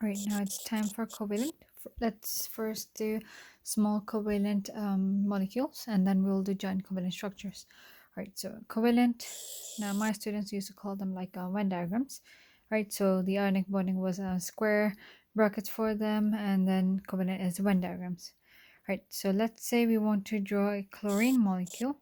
All right, now it's time for covalent. Let's first do small covalent molecules, and then we'll do joint covalent structures. All right, so covalent. Now my students used to call them like Venn diagrams. Right, so the ionic bonding was square brackets for them, and then covalent is Venn diagrams. Right, so let's say we want to draw a chlorine molecule.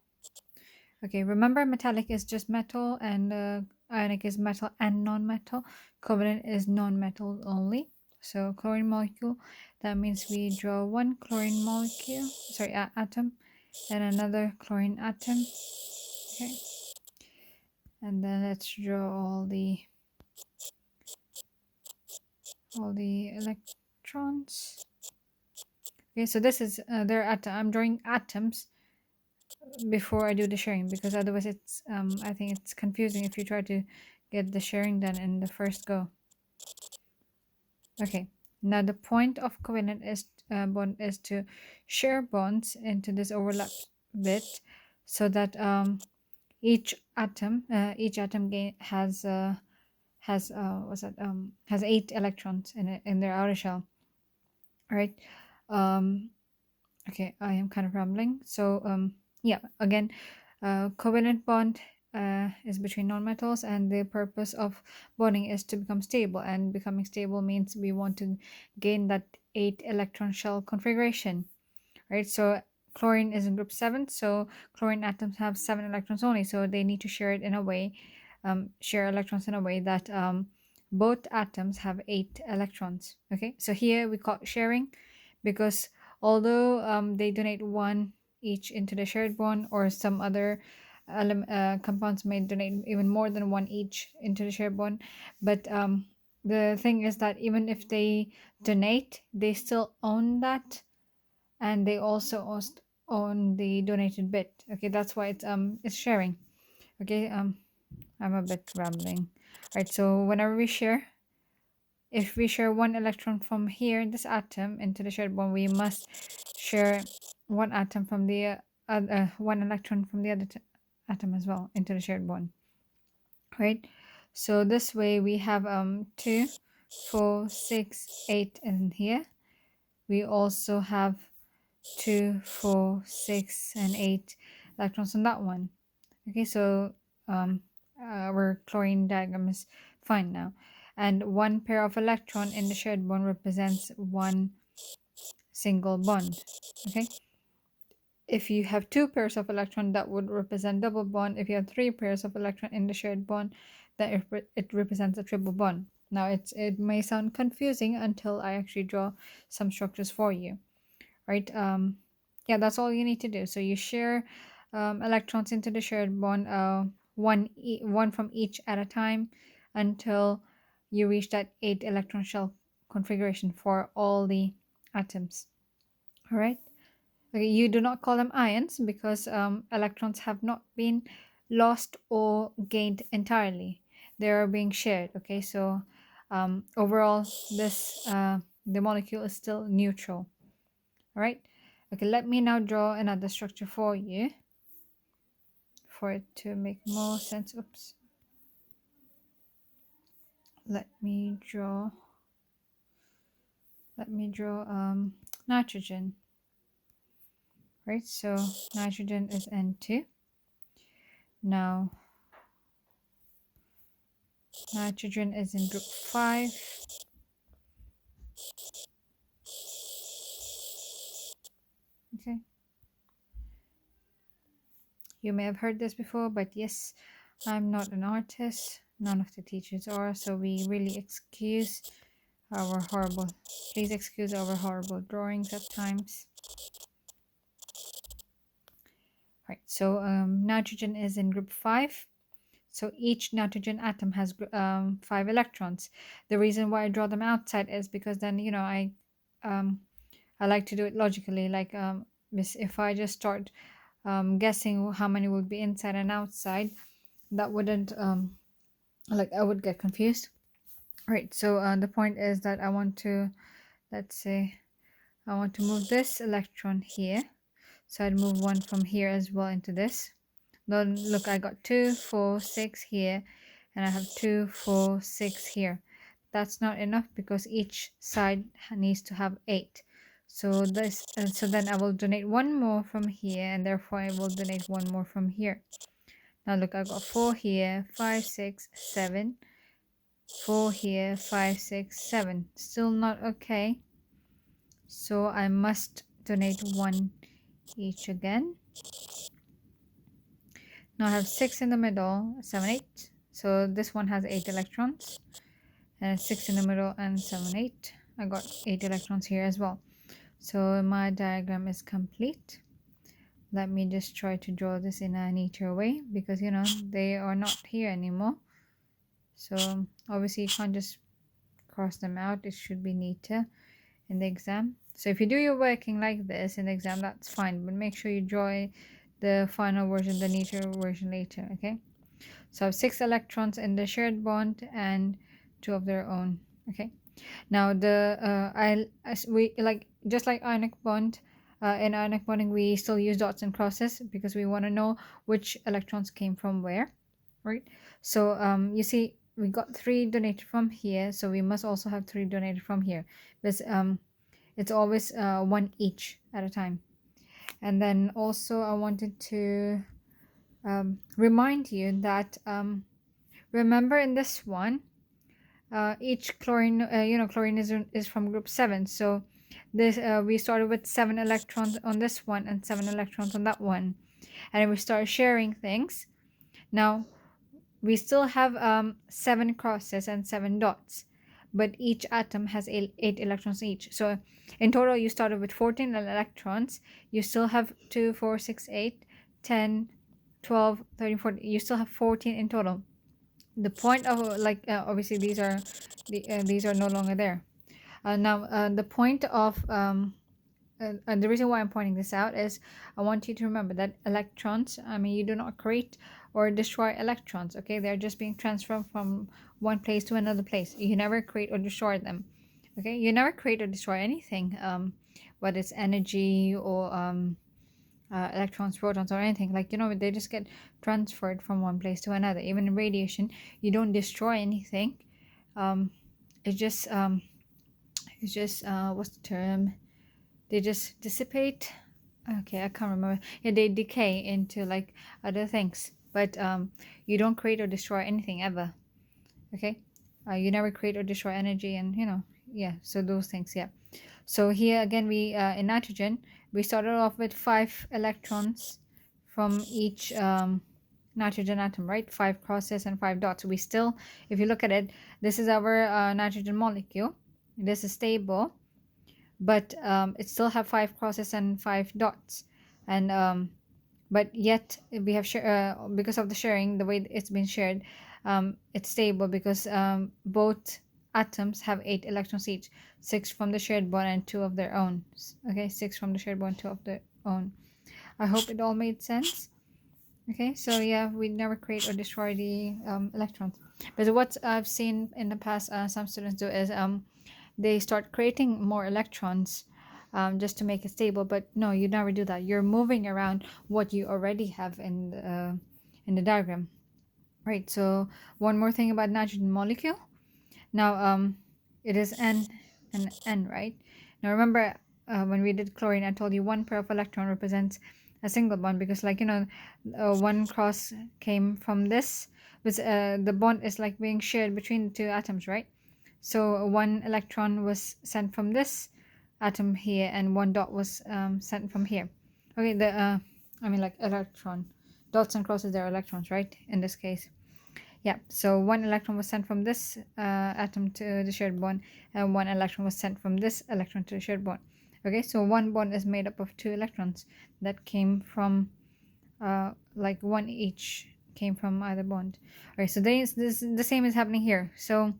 Okay, remember metallic is just metal, and ionic is metal and non-metal. Covalent is non-metal only. So chlorine molecule, that means we draw one chlorine molecule, sorry, atom, and another chlorine atom. Okay, and then let's draw all the electrons. Okay, so this is their atom. I'm drawing atoms before I do the sharing, because otherwise it's I think it's confusing if you try to get the sharing done in the first go. Okay, now the point of covalent is bond is to share bonds into this overlap bit, so that each atom has 8 electrons in it, in their outer shell. All right. um okay, I am kind of rambling. So yeah, again, covalent bond is between nonmetals, and the purpose of bonding is to become stable, and becoming stable means we want to gain that 8 electron shell configuration, right? So chlorine is in group 7, so chlorine atoms have 7 electrons only, so they need to share it in a way, share electrons in a way that both atoms have 8 electrons. Okay, so here we call it sharing, because although they donate one each into the shared bond, or some other compounds may donate even more than one each into the shared bond, but the thing is that even if they donate, they still own that, and they also own the donated bit. Okay, that's why it's sharing. Okay, I'm a bit rambling. Right, so whenever we share, if we share one electron from here, this atom, into the shared bond, we must share one atom from the one electron from the other atom as well into the shared bond. Right, so this way we have 2, 4, 6, 8 in here. We also have 2, 4, 6, and 8 electrons on that one. Okay, so our chlorine diagram is fine now. And one pair of electron in the shared bond represents one single bond. Okay, if you have 2 pairs of electron, that would represent double bond. If you have 3 pairs of electron in the shared bond, then it represents a triple bond. Now it may sound confusing until I actually draw some structures for you. Right, yeah, that's all you need to do. So you share electrons into the shared bond, one from each at a time, until you reach that 8 electron shell configuration for all the atoms. All right, okay, you do not call them ions, because electrons have not been lost or gained entirely. They are being shared. Okay, so overall this the molecule is still neutral. All right, okay, let me now draw another structure for you, for it to make more sense. Oops, let me draw nitrogen. Right, so nitrogen is N2. Now nitrogen is in group 5. Okay, you may have heard this before, but yes, I'm not an artist, none of the teachers are, so we really excuse our horrible, please excuse our horrible drawings at times. Right, so nitrogen is in group 5. So each nitrogen atom has 5 electrons. The reason why I draw them outside is because then, you know, I like to do it logically. Like if I just start guessing how many would be inside and outside, that wouldn't like, I would get confused. Right, so the point is that I want to, let's say I want to move this electron here, so I'd move one from here as well into this. Then look, I got 2, 4, 6 here, and I have 2, 4, 6 here. that's not enough because each side needs to have 8. So this, so then I will donate one more from here, and therefore I will donate one more from here. Now look, I got 4 here, 5, 6, 7. 4 here, 5, 6, 7. Still not okay. So I must donate 1 each again. Now I have 6 in the middle, 7, 8. So this one has 8 electrons. And 6 in the middle and 7, 8. I got 8 electrons here as well. So my diagram is complete. Let me just try to draw this in a neater way because, you know, they are not here anymore. So obviously you can't just cross them out. It should be neater in the exam. So if you do your working like this in the exam, that's fine. But make sure you draw the final version, the neater version later, okay? So I have 6 electrons in the shared bond and 2 of their own, okay? Now the we like just like ionic bond, in ionic bonding we still use dots and crosses because we want to know which electrons came from where, right? So you see we got 3 donated from here, so we must also have 3 donated from here because it's always 1 each at a time. And then also I wanted to remind you that remember in this one each chlorine, chlorine is from group 7. So this we started with 7 electrons on this one and 7 electrons on that one, and then we started sharing things. Now we still have 7 crosses and 7 dots, but each atom has 8 electrons each. So in total you started with 14 electrons. You still have 2, 4, 6, 8, 10, 12, 13, 14. You still have 14 in total. The point of obviously these are no longer there. Now the point of the reason why I'm pointing this out is I want you to remember that electrons, I mean, you do not create or destroy electrons, okay? They're just being transferred from one place to another place. You never create or destroy them, okay? You never create or destroy anything, whether it's energy or electrons, protons, or anything. Like, you know, they just get transferred from one place to another. Even in radiation, you don't destroy anything. It's just what's the term? They just dissipate. Okay, I can't remember. Yeah, they decay into like other things. But you don't create or destroy anything ever. Okay, you never create or destroy energy, and you know, yeah. So those things, yeah. So here again, we in nitrogen, we started off with 5 electrons from each nitrogen atom, right? 5 crosses and 5 dots. We still, if you look at it, this is our nitrogen molecule. This is stable, but it still have 5 crosses and 5 dots, and but yet we have because of the sharing, the way it's been shared, it's stable because both atoms have 8 electrons each, 6 from the shared bond and 2 of their own. Okay, 6 from the shared bond, 2 of their own. I hope it all made sense. Okay, so yeah, we never create or destroy the electrons. But what I've seen in the past, some students do is they start creating more electrons just to make it stable. But no, you never do that. You're moving around what you already have in the diagram. Right, so one more thing about nitrogen molecule. Now it is N and N, right? Now remember when we did chlorine, I told you one pair of electron represents a single bond because, like, you know, one cross came from this, but the bond is like being shared between the 2 atoms, right? So 1 electron was sent from this atom here and 1 dot was sent from here. Okay, I mean, like, electron dots and crosses, they're electrons, right, in this case. Yeah, so 1 electron was sent from this atom to the shared bond, and 1 electron was sent from this electron to the shared bond. Okay, so one bond is made up of 2 electrons that came from like 1 each came from either bond. All right, so this the same is happening here. So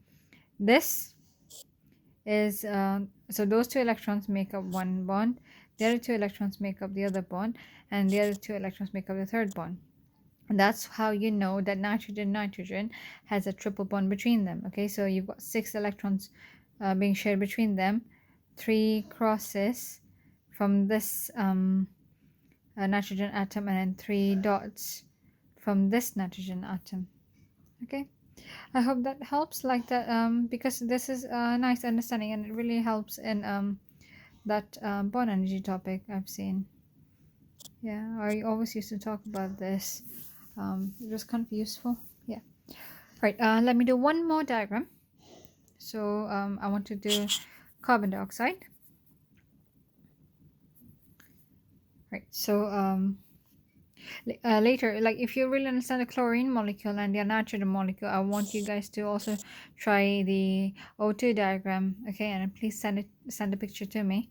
this is so those 2 electrons make up 1 bond, the other 2 electrons make up the other bond, and the other 2 electrons make up the third bond. And that's how you know that nitrogen has a triple bond between them. Okay, so you've got 6 electrons being shared between them, 3 crosses from this nitrogen atom, and then 3 dots from this nitrogen atom. Okay, I hope that helps, like that, because this is a nice understanding and it really helps in that bond energy topic I've seen. Yeah, I always used to talk about this. It was kind of useful. Yeah. Right. Let me do one more diagram. So I want to do carbon dioxide. Right. So later, like if you really understand the chlorine molecule and the nitrogen molecule, I want you guys to also try the O2 diagram. Okay, and please send a picture to me.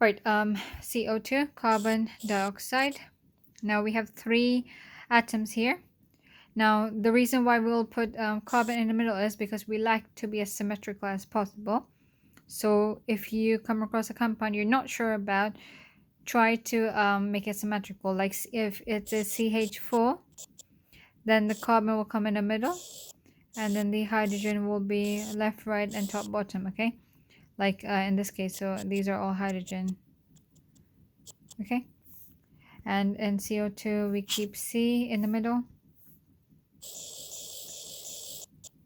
Right. CO2, carbon dioxide. Now we have 3 atoms here. Now, the reason why we'll put carbon in the middle is because we like to be as symmetrical as possible. So if you come across a compound you're not sure about, try to make it symmetrical. Like if it's a CH4, then the carbon will come in the middle, and then the hydrogen will be left, right, and top, bottom, okay? Like in this case, so these are all hydrogen, okay? And in CO2, we keep C in the middle,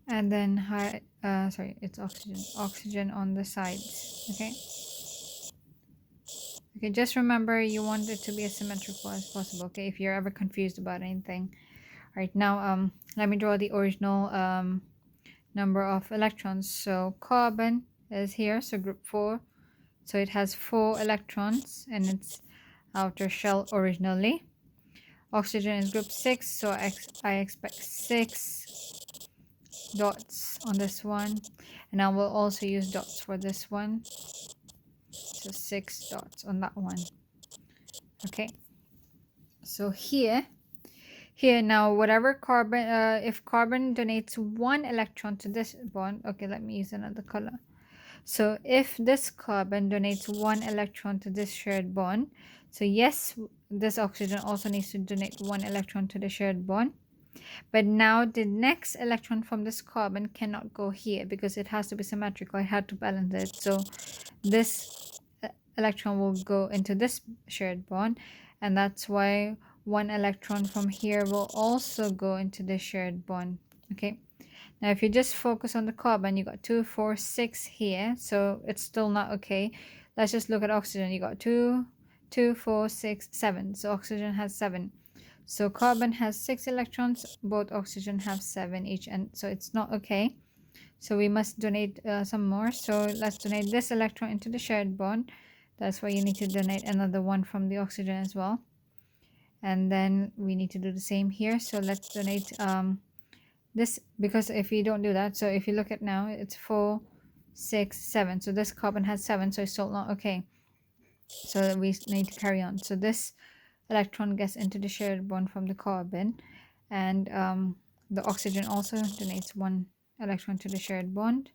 and then it's oxygen on the sides, okay? Okay, just remember you want it to be as symmetrical as possible, okay, if you're ever confused about anything. Right now, let me draw the original number of electrons. So carbon is here, so group 4, so it has 4 electrons in its outer shell originally. Oxygen is group 6, so I expect 6 dots on this one, and I will also use dots for this one, so 6 dots on that one. Okay, so here now, whatever carbon, if carbon donates 1 electron to this bond, okay, let me use another color. So if this carbon donates 1 electron to this shared bond, so yes, this oxygen also needs to donate 1 electron to the shared bond. But now the next electron from this carbon cannot go here because it has to be symmetrical. I had to balance it. So this electron will go into this shared bond, and that's why 1 electron from here will also go into the shared bond. Okay, now if you just focus on the carbon, you got 2, 4, 6 here, so it's still not okay. Let's just look at oxygen. You got 2, 2, 4, 6, 7. So oxygen has 7. So carbon has 6 electrons, both oxygen have 7 each, and so it's not okay. So we must donate some more. So let's donate this electron into the shared bond. That's why you need to donate another one from the oxygen as well. And then we need to do the same here. So let's donate this, because if you don't do that, so if you look at now, it's 4, 6, 7. So this carbon has 7, so it's still not okay. So we need to carry on. So this electron gets into the shared bond from the carbon, and the oxygen also donates 1 electron to the shared bond.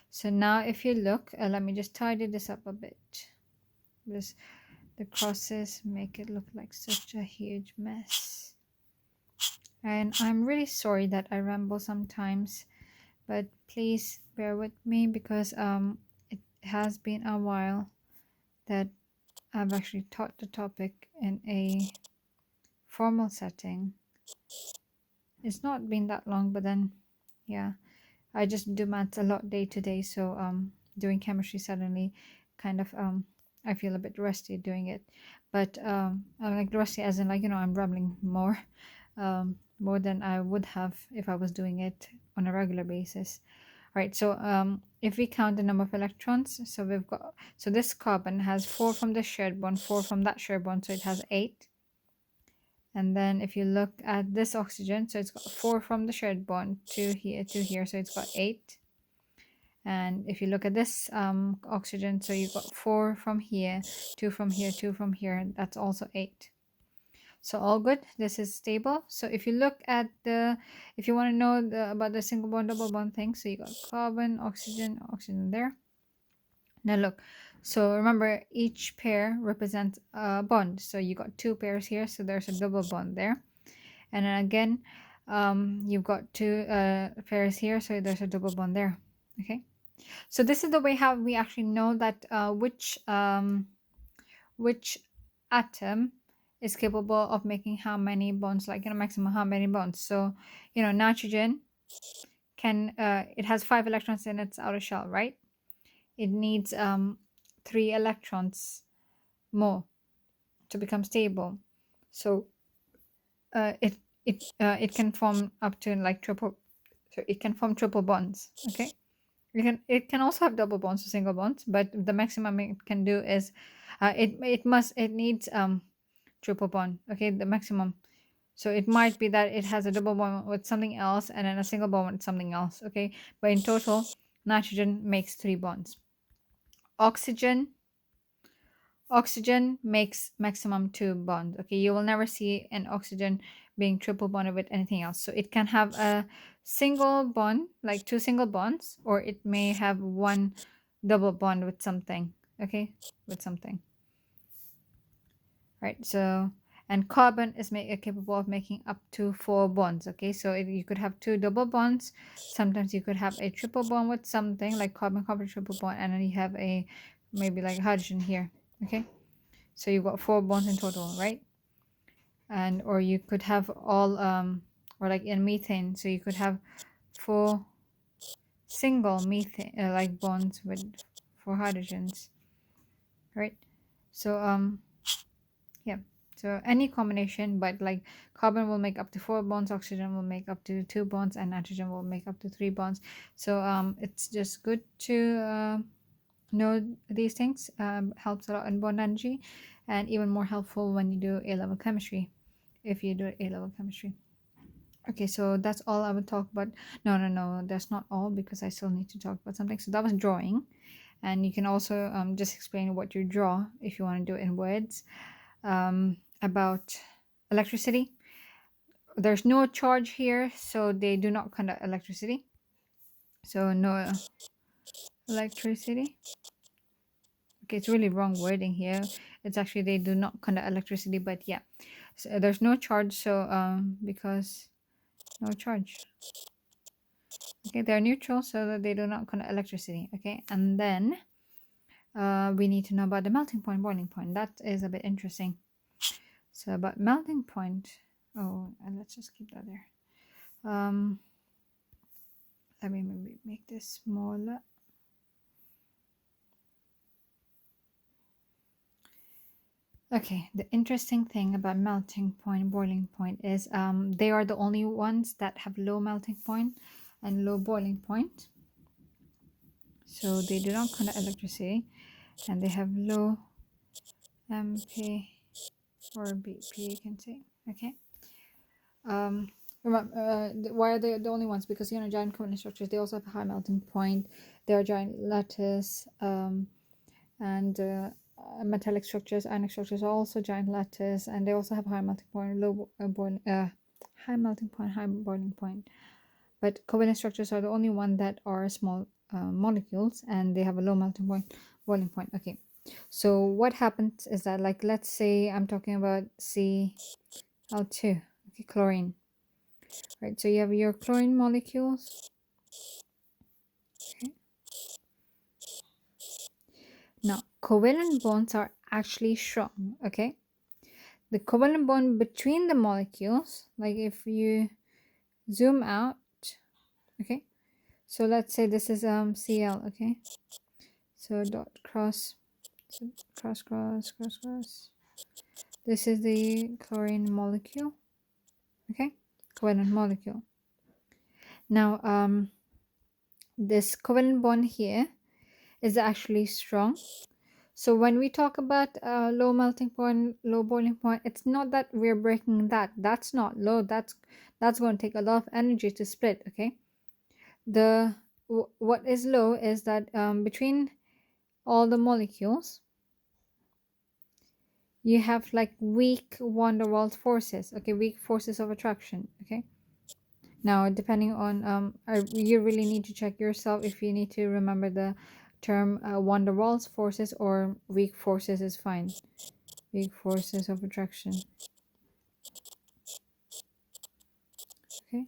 So now if you look, let me just tidy this up a bit. The crosses make it look like such a huge mess. And I'm really sorry that I ramble sometimes, but please bear with me because it has been a while that I've actually taught the topic in a formal setting. It's not been that long, but then yeah, I just do maths a lot day to day, so doing chemistry suddenly kind of I feel a bit rusty doing it. But I'm like rusty as in, like, I'm rambling more than I would have if I was doing it on a regular basis. Right, so if we count the number of electrons, so this carbon has 4 from this shared bond, 4 from that shared bond, so it has 8. And then if you look at this oxygen, so it's got 4 from the shared bond, 2 here, 2 here, so it's got 8. And if you look at this oxygen, so you've got 4 from here, 2 from here, 2 from here, that's also 8. So all good, this is stable. So if you look at if you want to know about the single bond, double bond thing, so you got carbon, oxygen, oxygen there. Now look, so remember each pair represents a bond. So you got 2 pairs here, so there's a double bond there. And then again, you've got 2 pairs here, so there's a double bond there. Okay, so this is the way how we actually know that which atom is capable of making how many bonds, like maximum how many bonds. So nitrogen can it has 5 electrons in its outer shell, right? It needs 3 electrons more to become stable. So uh, it it can form up to like triple, so it can form triple bonds. Okay, it can also have double bonds or single bonds, but the maximum it can do is it needs triple bond. Okay, the maximum. So it might be that it has a double bond with something else and then a single bond with something else. Okay, but in total, nitrogen makes 3 bonds. Oxygen Oxygen makes maximum 2 bonds. Okay, you will never see an oxygen being triple bonded with anything else. So it can have a single bond, like 2 single bonds, or it may have 1 double bond with something. Okay, with something. Right. So and carbon is capable of making up to 4 bonds. Okay, so you could have 2 double bonds. Sometimes you could have a triple bond with something like carbon carbon triple bond, and then you have a maybe like hydrogen here. Okay. So you've got 4 bonds in total, right? And or you could have all or like in methane, so you could have 4 single methane like bonds with 4 hydrogens, right? So yeah. So any combination, but like carbon will make up to 4 bonds, oxygen will make up to 2 bonds, and nitrogen will make up to 3 bonds. So it's just good to know these things. Helps a lot in bond energy, and even more helpful when you do A-level chemistry, if you do A-level chemistry. Okay, so that's all I would talk about. No, that's not all, because I still need to talk about something. So that was drawing, and you can also just explain what you draw if you want to do it in words. About electricity, there's no charge here, so they do not conduct electricity. So no electricity. Okay, it's really wrong wording here. It's actually they do not conduct electricity, but yeah, so there's no charge. So because no charge. Okay, they're neutral, so that they do not conduct electricity. Okay, and then we need to know about the melting point, boiling point. That is a bit interesting. So about melting point. Oh, and let's just keep that there. Let me maybe make this smaller. Okay, the interesting thing about melting point, boiling point is they are the only ones that have low melting point and low boiling point. So they do not conduct electricity, and they have low MP or BP, you can say. Okay. Why are they the only ones? Because giant covalent structures, they also have a high melting point. They are giant lattice, and metallic structures, ionic structures are also giant lattice, and they also have high melting point, high melting point, high boiling point. But covalent structures are the only one that are small molecules, and they have a low melting point, boiling point. Okay, so what happens is that, like, let's say I'm talking about Cl2, okay, chlorine, right? So you have your chlorine molecules. Okay. Now, covalent bonds are actually strong. Okay, the covalent bond between the molecules, like if you zoom out, okay, so let's say this is Cl, okay, so dot cross, so cross. This is the chlorine molecule, okay, covalent molecule. Now this covalent bond here is actually strong. So when we talk about low melting point, low boiling point, it's not that we're breaking that. That's not low. That's going to take a lot of energy to split. Okay. What is low is that between all the molecules, you have like weak van der Waals forces. Okay, weak forces of attraction. Okay. Now, depending on you really need to check yourself if you need to remember the term van der Waals forces, or weak forces is fine. Weak forces of attraction. Okay.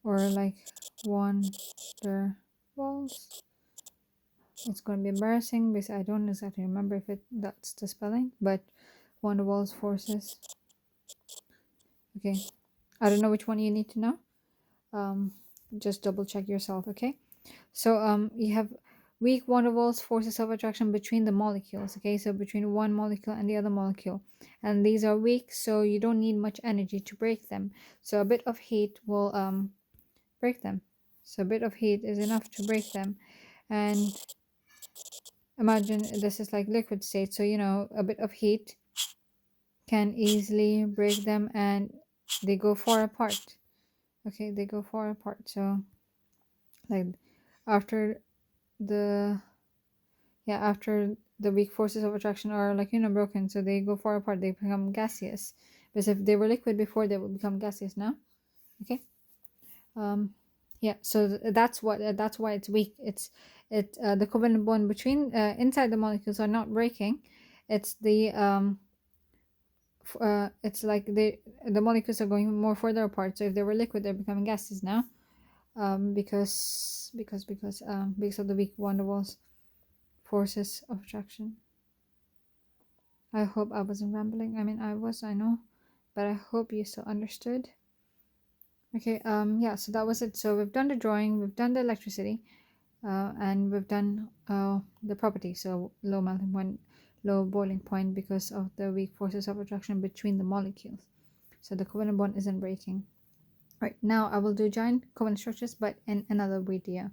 Or like van der Waals. It's going to be embarrassing because I don't exactly remember if that's the spelling, but van der Waals forces. Okay. I don't know which one you need to know. just double check yourself. Okay, so you have weak van der Waals forces of attraction between the molecules. Okay, so between one molecule and the other molecule, and these are weak, so you don't need much energy to break them. So a bit of heat will break them. So a bit of heat is enough to break them. And imagine this is like liquid state, so a bit of heat can easily break them, and they go far apart. Okay, they go far apart. So like after the after the weak forces of attraction are like broken, so they go far apart, they become gaseous. Because if they were liquid before, they would become gaseous now. Okay. um yeah, so that's why it's weak. The covalent bond between inside the molecules are not breaking. It's the it's like the molecules are going more further apart. So if they were liquid, they're becoming gases now, because of the weak van der Waals forces of attraction. I hope I wasn't rambling. I mean, I know, but I hope you still understood. Okay, yeah, so that was it. So we've done the drawing, we've done the electricity, and we've done the property. So low melting point, low boiling point, because of the weak forces of attraction between the molecules. So the covalent bond isn't breaking. Right, now I will do giant covalent structures, but in another video.